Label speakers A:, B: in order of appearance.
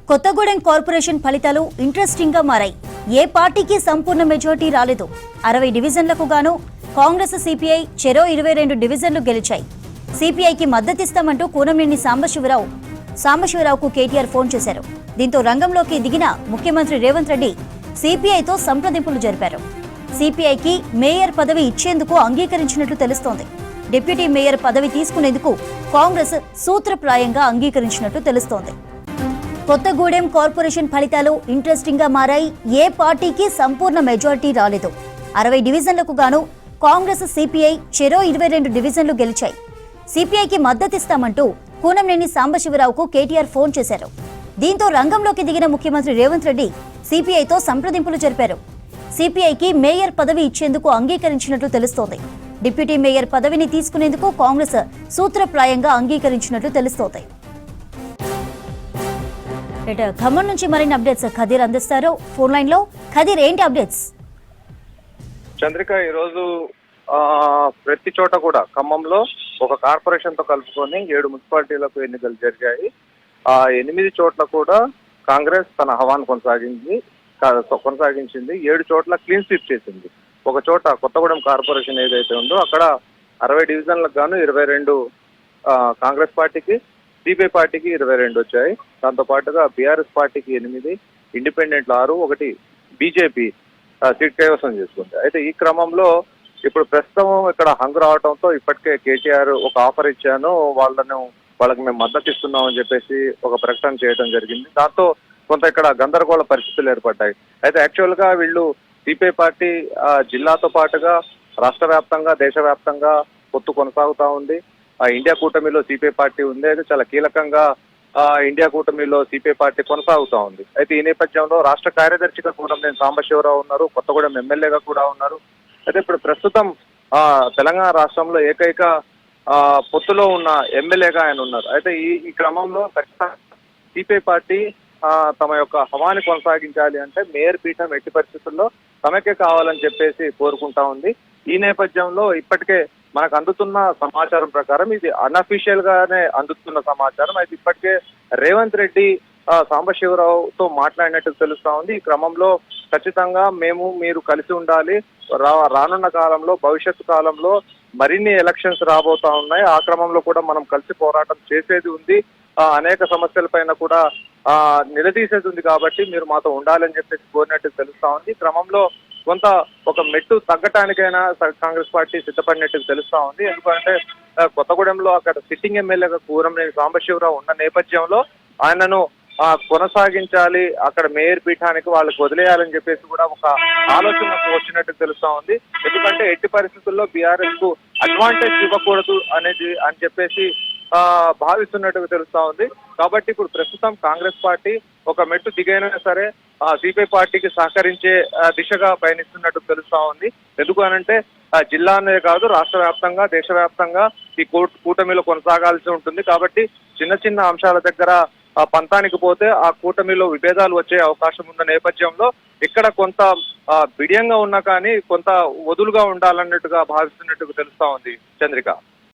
A: Kothagudem corporation ఫలితాలు interesting గా మారాయి. ఏ పార్టీకి సంపూర్ణ మెజారిటీ రాలేదు. 60 డివిజన్లకు గాను కాంగ్రెస్, సిపిఐ చెరో 22 డివిజన్లు గెలిచాయి. సిపిఐకి మద్దతిస్తామంటూ కూనంనేని సాంబశివరావుకు కేటీఆర్ ఫోన్ చేశారు. దీంతో రంగంలోకి దిగిన ముఖ్యమంత్రి రేవంత్ రెడ్డి సిపిఐతో సంప్రదింపులు జరిపారు. సిపిఐకి మేయర్ పదవి ఇచ్చేందుకు అంగీకరించినట్లు తెలుస్తోంది. డిప్యూటీ మేయర్ పదవి తీసుకునేందుకు కాంగ్రెస్ సూత్రప్రాయంగా అంగీకరించినట్టు తెలుస్తోంది. కొత్తగూడెం కార్పొరేషన్ ఫలితాలు ఇంట్రెస్టింగ్ గా మారాయి. ఏ పార్టీకి సంపూర్ణ మెజారిటీ రాలేదు. 60 డివిజన్లకు గాను కాంగ్రెస్, సిపిఐ చెరో 22 డివిజన్లు గెలిచాయి. సిపిఐకి మద్దతిస్తామంటూ కూనంనేని సాంబశివరావుకు కేటీఆర్ ఫోన్ చేశారు. దీంతో రంగంలోకి దిగిన ముఖ్యమంత్రి రేవంత్ రెడ్డి సిపిఐతో సంప్రదింపులు జరిపారు. సిపిఐకి మేయర్ పదవి ఇచ్చేందుకు అంగీకరించినట్లు తెలుస్తోంది. డిప్యూటీ మేయర్ పదవిని తీసుకునేందుకు కాంగ్రెస్ సూత్రప్రాయంగా అంగీకరించినట్లు తెలుస్తోంది. ఖమ్మం నుంచి మరిన్ని అప్డేట్స్ ఖదీర్ అందిస్తారు. ఫోన్ లైన్ లో ఖదీర్, ఏంటి అప్డేట్స్?
B: చంద్రిక, ఈరోజు ప్రతి చోట కూడా ఖమ్మంలో ఒక కార్పొరేషన్ తో కలుపుకొని 7 మున్సిపాలిటీలకు ఎన్నికలు జరిగాయి. 8 చోట్ల కూడా కాంగ్రెస్ తన హవాను కొనసాగించింది. 7 చోట్ల క్లీన్ స్వీప్ చేసింది. ఒక చోట కొత్తగూడెం కార్పొరేషన్ ఏదైతే ఉందో అక్కడ 60 డివిజన్లకు గాను 22 కాంగ్రెస్ పార్టీకి, సిపిఐ పార్టీకి 22 వచ్చాయి. దాంతో పాటుగా బీఆర్ఎస్ పార్టీకి 8, ఇండిపెండెంట్లు 6, 1 బీజేపీ సీట్ కైవసం చేసుకుంది. అయితే ఈ క్రమంలో ఇప్పుడు ప్రస్తుతం ఇక్కడ హంగు రావడంతో ఇప్పటికే కేటీఆర్ ఒక ఆఫర్ ఇచ్చాను, వాళ్ళకి మేము మద్దతు ఇస్తున్నామని చెప్పేసి ఒక ప్రకటన చేయడం జరిగింది. దాంతో కొంత ఇక్కడ గందరగోళ పరిస్థితులు ఏర్పడ్డాయి. అయితే యాక్చువల్ గా వీళ్ళు సిపిఐ పార్టీ జిల్లాతో పాటుగా రాష్ట్ర వ్యాప్తంగా, దేశవ్యాప్తంగా పొత్తు కొనసాగుతా ఉంది. ఇండియా కూటమిలో సిపిఐ పార్టీ ఉంది. అయితే చాలా కీలకంగా ఇండియా కూటమిలో సిపిఐ పార్టీ కొనసాగుతా ఉంది. అయితే ఈ నేపథ్యంలో రాష్ట్ర కార్యదర్శిగా కూనంనేని సాంబశివరావు ఉన్నారు, కొత్తగూడెం ఎమ్మెల్యేగా కూడా ఉన్నారు. అయితే ఇప్పుడు ప్రస్తుతం తెలంగాణ రాష్ట్రంలో ఏకైక పొత్తులో ఉన్న ఎమ్మెల్యేగా ఆయన ఉన్నారు. అయితే ఈ క్రమంలో సిపిఐ పార్టీ తమ యొక్క హవాని కొనసాగించాలి అంటే మేయర్ పీఠం ఎట్టి పరిస్థితుల్లో తమకే కావాలని చెప్పేసి కోరుకుంటా ఉంది. ఈ నేపథ్యంలో ఇప్పటికే మనకు అందుతున్న సమాచారం ప్రకారం, ఇది అన్అఫీషియల్ గానే అందుతున్న సమాచారం, అయితే ఇప్పటికే రేవంత్ రెడ్డి సాంబశివరావుతో మాట్లాడినట్టు తెలుస్తా ఉంది. ఈ క్రమంలో ఖచ్చితంగా మీరు కలిసి ఉండాలి, రానున్న కాలంలో, భవిష్యత్తు కాలంలో మరిన్ని ఎలక్షన్స్ రాబోతా ఉన్నాయి, ఆ క్రమంలో కూడా మనం కలిసి పోరాటం చేసేది ఉంది, అనేక సమస్యల పైన కూడా నిలదీసేది ఉంది, కాబట్టి మీరు మాతో ఉండాలని చెప్పేసి కోరినట్టు తెలుస్తా ఉంది. ఈ క్రమంలో కొంత ఒక మెట్టు తగ్గటానికైనా కాంగ్రెస్ పార్టీ సిద్ధపడినట్టు తెలుస్తా ఉంది. ఎందుకంటే కొత్తగూడెంలో అక్కడ సిట్టింగ్ ఎమ్మెల్యేగా కూనంనేని సాంబశివరావు ఉన్న నేపథ్యంలో ఆయనను కొనసాగించాలి, అక్కడ మేయర్ పీఠానికి వాళ్ళకి వదిలేయాలని చెప్పేసి కూడా ఒక ఆలోచన వచ్చినట్టు తెలుస్తా ఉంది. ఎందుకంటే ఎట్టి పరిస్థితుల్లో బీఆర్ఎస్ కు అడ్వాంటేజ్ ఇవ్వకూడదు అని చెప్పేసి భావిస్తున్నట్టుగా తెలుస్తా ఉంది. కాబట్టి ఇప్పుడు ప్రస్తుతం కాంగ్రెస్ పార్టీ ఒక మెట్టు దిగైనా సరే సిపిఐ పార్టీకి సహకరించే దిశగా పయనిస్తున్నట్టు తెలుస్తా ఉంది. ఎందుకు అనంటే జిల్లానే కాదు, రాష్ట్ర వ్యాప్తంగా, దేశవ్యాప్తంగా ఈ కూటమిలో కొనసాగాల్సి ఉంటుంది. కాబట్టి చిన్న చిన్న అంశాల దగ్గర పంతానికి పోతే ఆ కూటమిలో విభేదాలు వచ్చే అవకాశం ఉన్న నేపథ్యంలో ఇక్కడ కొంత బిడియంగా ఉన్నా కానీ కొంత వదులుగా ఉండాలన్నట్టుగా భావిస్తున్నట్టుగా తెలుస్తా ఉంది. చంద్రిక.